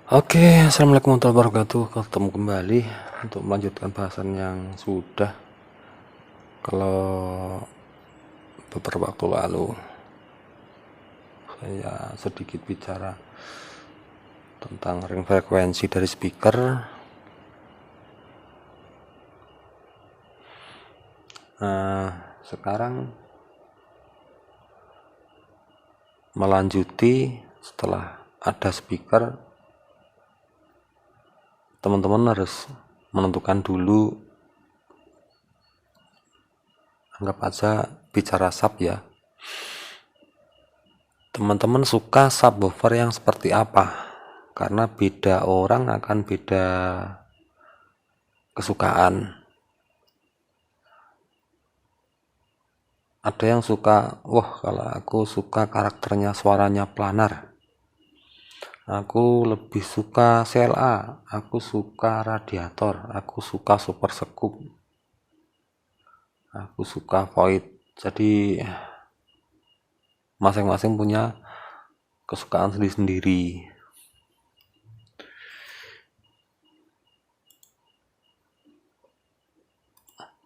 Oke, assalamualaikum warahmatullahi wabarakatuh. Ketemu kembali untuk melanjutkan bahasan yang sudah. Kalau beberapa waktu lalu saya sedikit bicara tentang ring frekuensi dari speaker. Nah, sekarang melanjuti setelah ada speaker, teman-teman harus menentukan dulu, anggap aja bicara sub ya, teman-teman suka subwoofer yang seperti apa, karena beda orang akan beda kesukaan. Ada yang suka, wah kalau aku suka karakternya suaranya planar, aku lebih suka CLA, aku suka radiator, aku suka super scoop, aku suka void. Jadi masing-masing punya kesukaan sendiri-sendiri.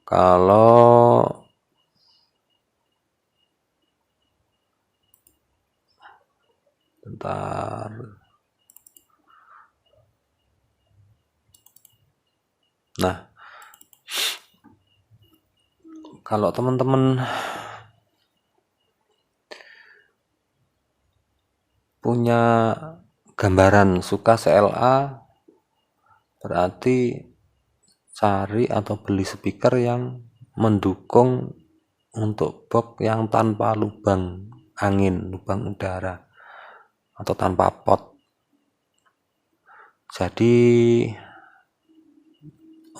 Kalau bentar, nah kalau teman-teman punya gambaran suka CLA, berarti cari atau beli speaker yang mendukung untuk box yang tanpa lubang angin, lubang udara, atau tanpa pot. Jadi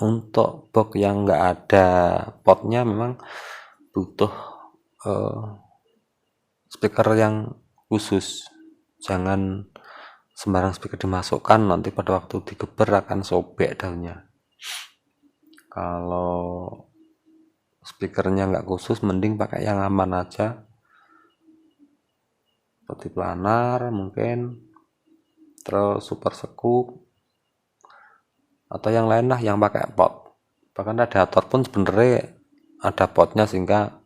untuk box yang nggak ada potnya memang butuh speaker yang khusus. Jangan sembarang speaker dimasukkan, nanti pada waktu digeber akan sobek daunnya. Kalau speakernya nggak khusus, mending pakai yang aman aja, seperti planar mungkin, terus super scoop, atau yang lain lah yang pakai pot. Bahkan radiator pun sebenarnya ada potnya sehingga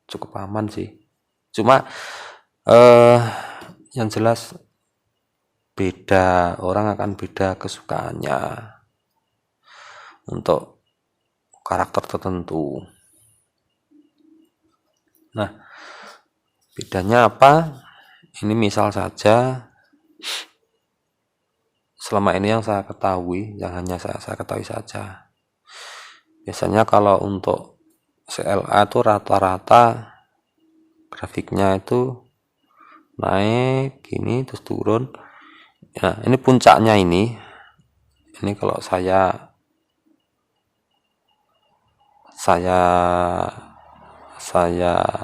cukup aman sih. Cuma yang jelas beda orang akan beda kesukaannya untuk karakter tertentu. Nah, bedanya apa? Ini misal saja, selama ini yang saya ketahui, yang hanya saya ketahui saja, biasanya kalau untuk CLA itu rata-rata grafiknya itu naik gini terus turun. Nah, ini puncaknya ini kalau saya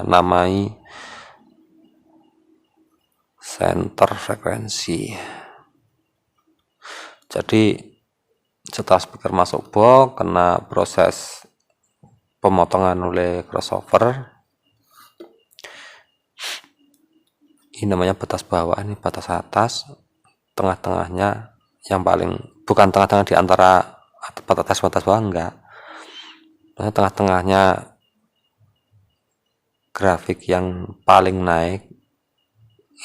namai center frekuensi. Jadi setelah speaker masuk box, kena proses pemotongan oleh crossover. Ini namanya batas bawah, ini batas atas, tengah-tengahnya yang paling, bukan tengah-tengah di antara batas bawah, enggak. Tengah-tengahnya grafik yang paling naik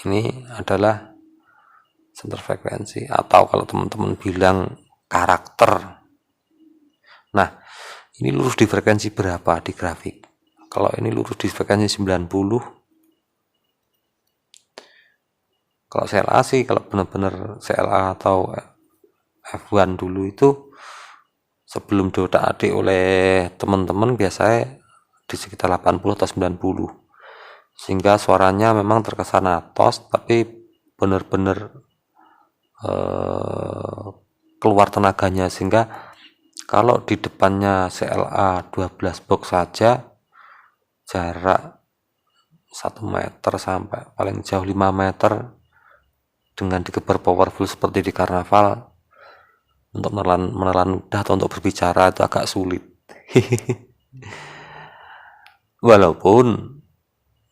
ini adalah center frekuensi, atau kalau teman-teman bilang karakter. Nah, ini lurus di frekuensi berapa di grafik? Kalau ini lurus di frekuensi 90. Kalau CLA sih, kalau benar-benar CLA atau F1 dulu itu sebelum diotak-atik oleh teman-teman biasanya di sekitar 80 atau 90, sehingga suaranya memang terkesan atos tapi benar-benar keluar tenaganya, sehingga kalau di depannya CLA 12 box saja jarak 1 meter sampai paling jauh 5 meter dengan digeber powerful seperti di karnaval, untuk menelan ludah atau untuk berbicara itu agak sulit. Walaupun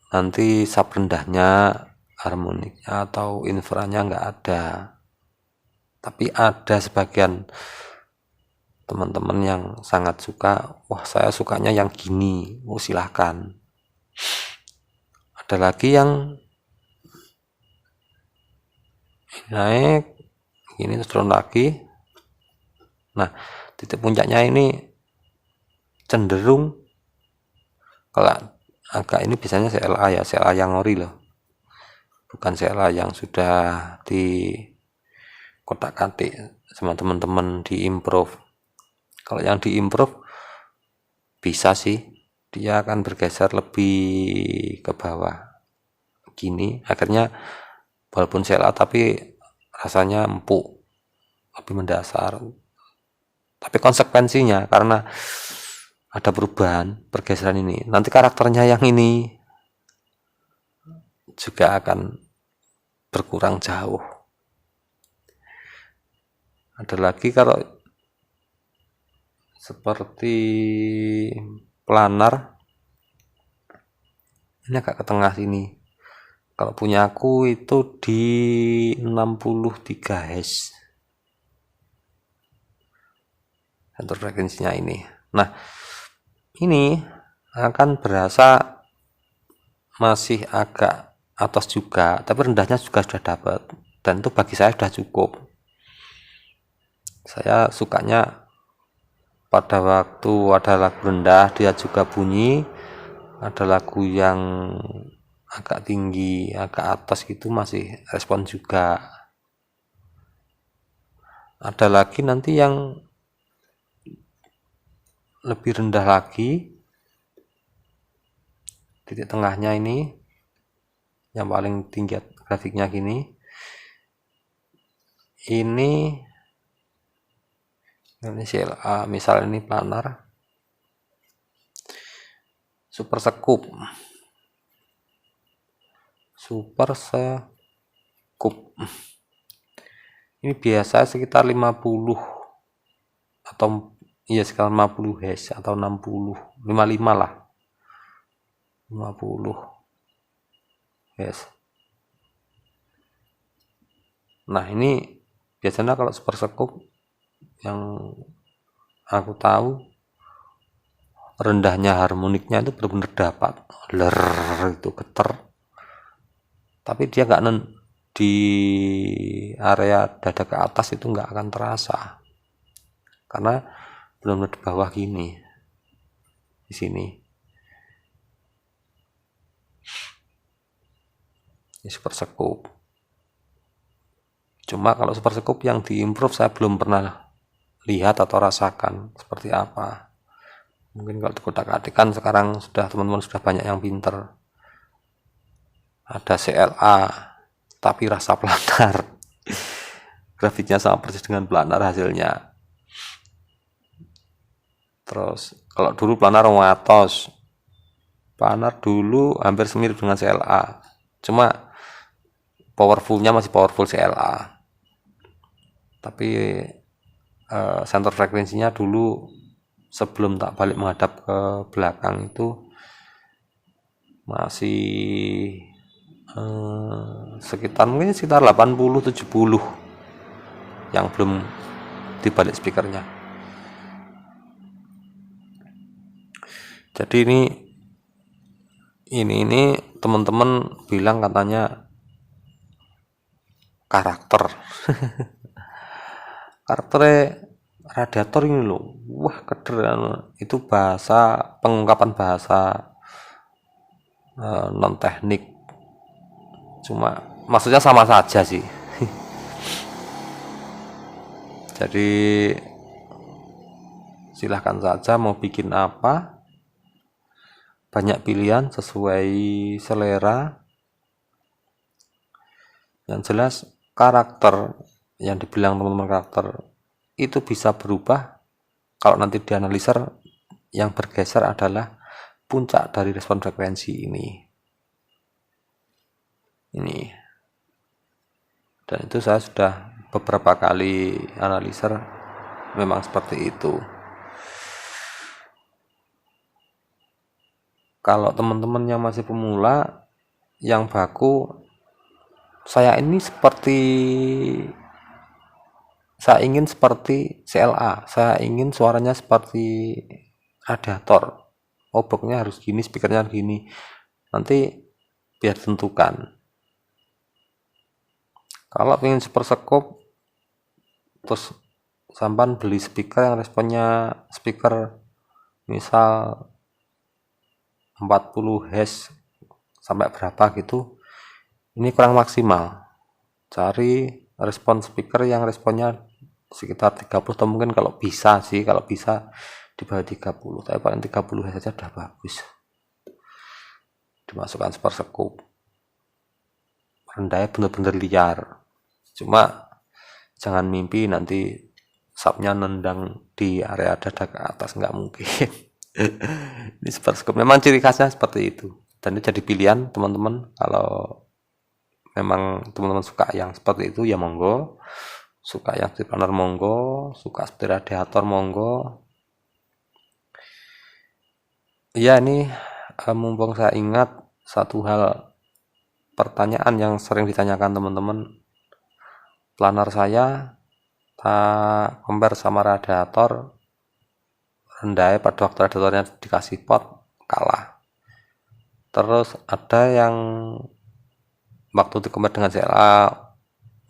nanti sub rendahnya, harmoniknya atau infranya nggak ada, Tapi ada sebagian teman-teman yang sangat suka, wah saya sukanya yang gini, silahkan. Ada lagi yang naik ini terus turun lagi. Nah, titik puncaknya ini cenderung kalau agak ini biasanya CLA ya, CLA yang ori loh, bukan CLA yang sudah di kotak-katik sama teman-teman di improve. Kalau yang di improve bisa sih, dia akan bergeser lebih ke bawah gini, akhirnya walaupun CLA tapi rasanya empuk, lebih mendasar. Tapi konsekuensinya karena ada perubahan pergeseran ini, nanti karakternya yang ini juga akan berkurang jauh. Ada lagi kalau seperti planar, ini agak ke tengah sini. Kalau punya aku itu di 63 Hz center frekuensinya ini. Nah, ini akan berasa masih agak atas juga, tapi rendahnya juga sudah dapat, dan itu bagi saya sudah cukup. Saya sukanya pada waktu ada lagu rendah dia juga bunyi, ada lagu yang agak tinggi, agak atas gitu masih respon juga. Ada lagi nanti yang lebih rendah lagi, titik tengahnya ini yang paling tinggi grafiknya gini, ini CLA, misal ini planar, super scoop ini biasa sekitar 50 atau iya sekitar 50 Hz atau 60, 55 lah, 50 Hz. Nah, ini biasanya kalau super scoop yang aku tahu rendahnya harmoniknya itu benar-benar dapat, itu geter, tapi dia nggak di area dada ke atas itu nggak akan terasa karena benar-benar di bawah gini, di sini. Ini super scoop. Cuma kalau super scoop yang di improve saya belum pernah lihat atau rasakan seperti apa. Mungkin kalau di kotak-katik kan sekarang sudah teman-teman sudah banyak yang pinter. Ada CLA tapi rasa planar. Grafiknya sama persis dengan planar hasilnya. Terus kalau dulu planar watos, planar dulu hampir semirip dengan CLA, cuma powerfulnya masih powerful CLA, tapi center frekuensinya dulu sebelum tak balik menghadap ke belakang itu masih sekitar 80-70 yang belum dibalik speakernya. Jadi ini teman-teman bilang katanya karakter radiator ini loh, wah keren, itu bahasa pengungkapan bahasa non teknik, cuma maksudnya sama saja sih. Jadi silahkan saja mau bikin apa, banyak pilihan sesuai selera. Yang jelas karakter yang dibilang teman-teman karakter itu bisa berubah kalau nanti dianaliser, yang bergeser adalah puncak dari respon frekuensi ini. Dan itu saya sudah beberapa kali analiser, memang seperti itu. Kalau teman-teman yang masih pemula, yang baku, saya ini seperti saya ingin seperti CLA, saya ingin suaranya seperti radiator, boxnya harus gini, speakernya harus gini, nanti biar tentukan. Kalau ingin super scope, terus sampan beli speaker yang responnya speaker misal 40 Hz sampai berapa gitu, ini kurang maksimal. Cari respon speaker yang responnya sekitar 30, atau mungkin kalau bisa di bawah 30, tapi paling 30 Hz saja udah bagus. Dimasukkan super scope, rendahnya bener-bener liar, cuma jangan mimpi nanti subnya nendang di area dada ke atas, nggak mungkin. Ini super scope memang ciri khasnya seperti itu, dan ini jadi pilihan teman-teman. Kalau memang teman-teman suka yang seperti itu ya monggo, suka yang speed planner monggo, suka seperti radiator monggo. Ya, ini mumpung saya ingat satu hal, pertanyaan yang sering ditanyakan teman-teman, planner saya tak compare sama radiator, rendahnya pada waktu radiatornya dikasih pot kalah. Terus ada yang waktu di compare dengan CLA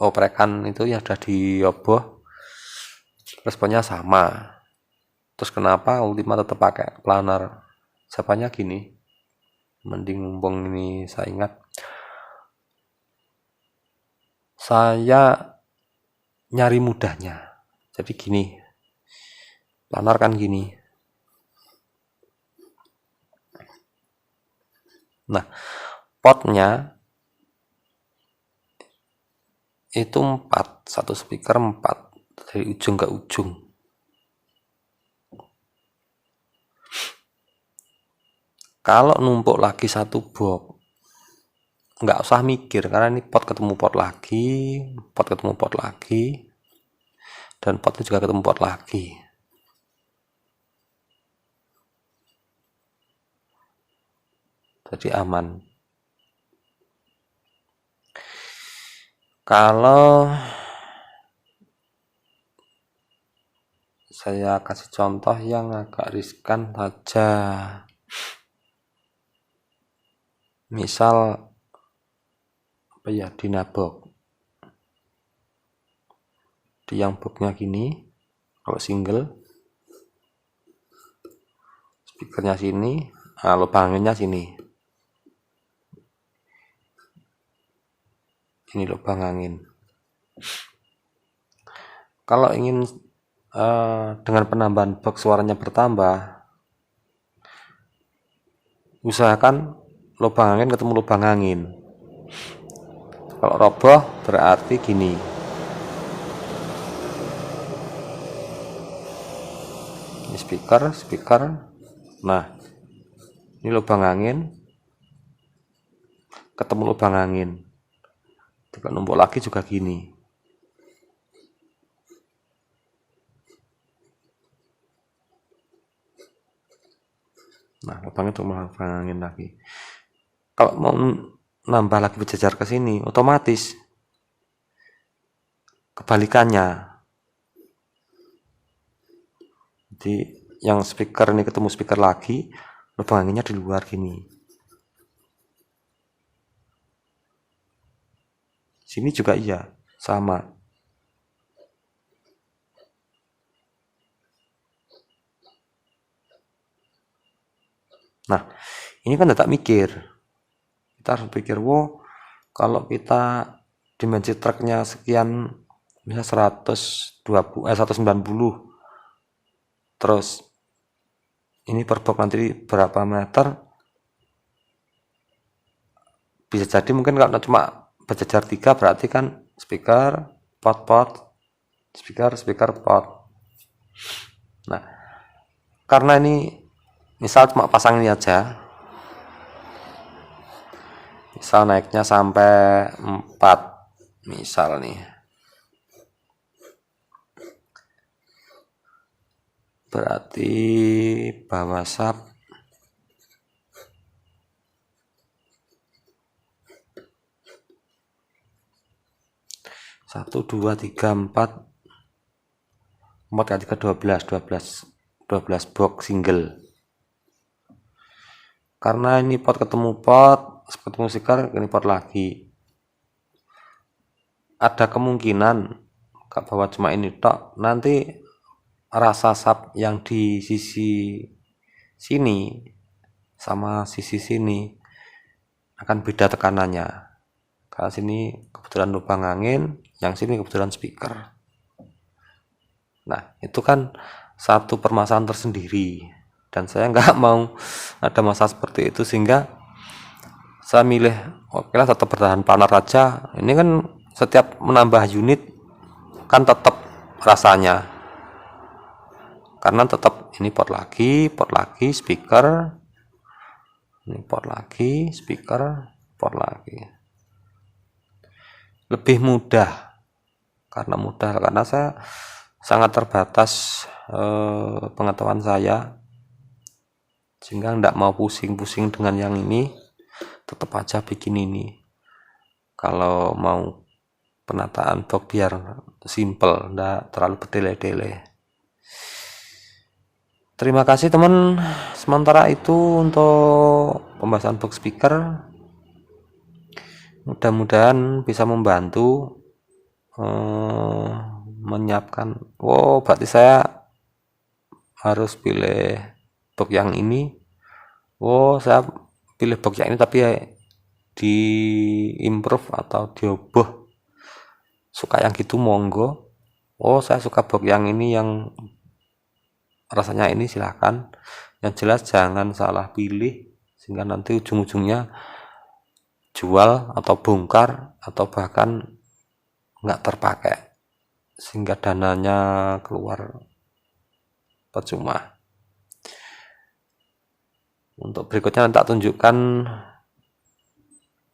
oprekan itu ya sudah dioboh, responnya sama. Terus kenapa Ultima tetap pakai planner? Jawabannya gini, mending mumpung ini saya ingat, saya nyari mudahnya. Jadi gini, planner kan gini. Nah, potnya itu 4, satu speaker 4 dari ujung ke ujung. Kalau numpuk lagi satu box, nggak usah mikir, karena ini pot ketemu pot lagi, pot ketemu pot lagi, dan potnya juga ketemu pot lagi. Jadi aman. Kalau saya kasih contoh yang agak riskan saja, misal apa ya, Dynabox, di yang boxnya gini, kalau single speakernya sini, lubang anginnya sini, ini lubang angin. Kalau ingin dengan penambahan box suaranya bertambah, usahakan lubang angin ketemu lubang angin. Kalau roboh berarti gini, ini speaker, nah ini lubang angin ketemu lubang angin, juga numpuk lagi juga gini. Nah, lubangnya untuk lubang angin lagi. Kalau mau nambah lagi berjajar ke sini, otomatis kebalikannya. Jadi yang speaker ini ketemu speaker lagi, lubang anginnya di luar gini. Sini juga iya, sama. Nah, ini kan tidak mikir. Kita harus pikir, wow, kalau kita dimensi truknya sekian, misalnya 190, terus ini per box nanti berapa meter, bisa jadi mungkin kalau cuma berjajar 3 berarti kan speaker, pot, speaker, pot. Nah, karena ini misal cuma pasang ini aja, misal naiknya sampai 4, misal nih, berarti bawah sub 1, 2, 3, 4, 4 kali 3 12 box single. Karena ini pot ketemu speaker, ini pot lagi. Ada kemungkinan gak bawa cuma ini tok, nanti rasa sub yang di sisi sini sama sisi sini akan beda tekanannya. Karena sini kebetulan lubang angin, yang sini kebetulan speaker. Nah, itu kan satu permasalahan tersendiri. Dan saya nggak mau ada masalah seperti itu, sehingga saya milih oke lah tetap bertahan planar aja. Ini kan setiap menambah unit kan tetap rasanya, karena tetap ini port lagi speaker, ini port lagi speaker, port lagi. Lebih mudah karena saya sangat terbatas pengetahuan saya, sehingga enggak mau pusing-pusing dengan yang ini, tetap aja bikin ini. Kalau mau penataan box biar simple, enggak terlalu bertele-tele. Terima kasih teman, sementara itu untuk pembahasan box speaker, mudah-mudahan bisa membantu menyiapkan. Berarti saya harus pilih box yang ini. Saya pilih box yang ini tapi di improve atau dioboh, suka yang gitu monggo. Saya suka box yang ini, yang rasanya ini silahkan. Yang jelas jangan salah pilih, sehingga nanti ujung-ujungnya jual atau bongkar atau bahkan nggak terpakai, sehingga dananya keluar percuma. Untuk berikutnya nanti tak tunjukkan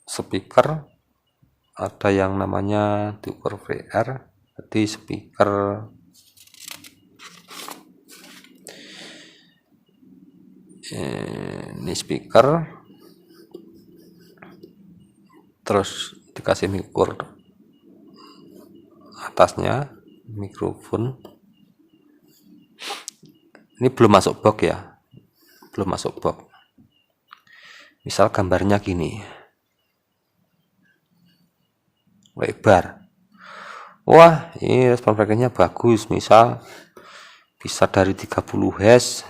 speaker, ada yang namanya diukur VR, jadi speaker ini speaker, terus dikasih mengukur atasnya mikrofon. Ini belum masuk box ya, belum masuk box. Misal gambarnya gini, lebar. Ini respon frekuensinya bagus, misal bisa dari 30 Hz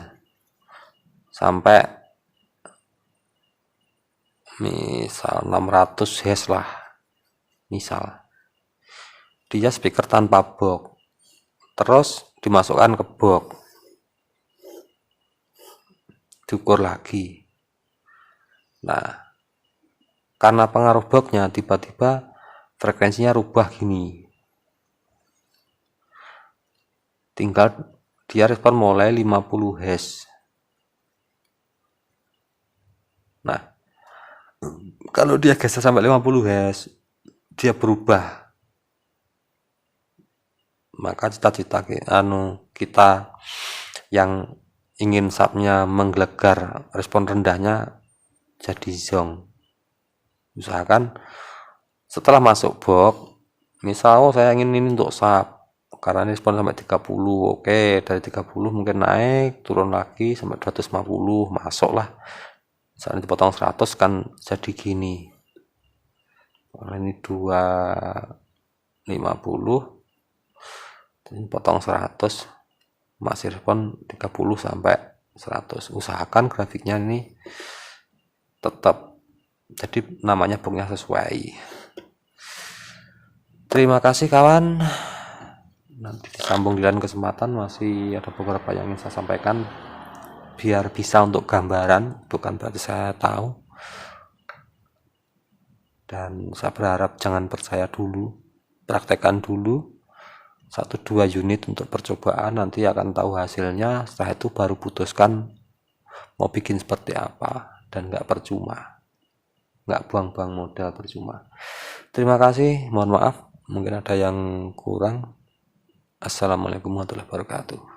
sampai misal 600 Hz lah. Misal dia speaker tanpa box, terus dimasukkan ke box, diukur lagi. Nah, karena pengaruh boxnya, tiba-tiba frekuensinya rubah gini, tinggal dia respon mulai 50 Hz. Nah, kalau dia geser sampai 50 Hz, dia berubah. Maka cita-cita kita yang ingin subnya menggelegar, respon rendahnya jadi zong. Usahakan setelah masuk box, misal saya ingin ini untuk sub, karena ini respon sampai 30, dari 30 mungkin naik, turun lagi sampai 250, masuk lah. Misalnya dipotong 100 kan jadi gini. Ini 250, potong 100, masih respon 30 sampai 100. Usahakan grafiknya ini tetap jadi namanya boxnya sesuai. Terima kasih kawan, nanti disambung di lain kesempatan. Masih ada beberapa yang ingin saya sampaikan biar bisa untuk gambaran, bukan berarti saya tahu. Dan saya berharap jangan percaya dulu, praktekkan dulu 1-2 unit untuk percobaan, nanti akan tahu hasilnya. Setelah itu baru putuskan mau bikin seperti apa, dan nggak percuma, nggak buang-buang modal percuma. Terima kasih, mohon maaf mungkin ada yang kurang. Assalamualaikum warahmatullahi wabarakatuh.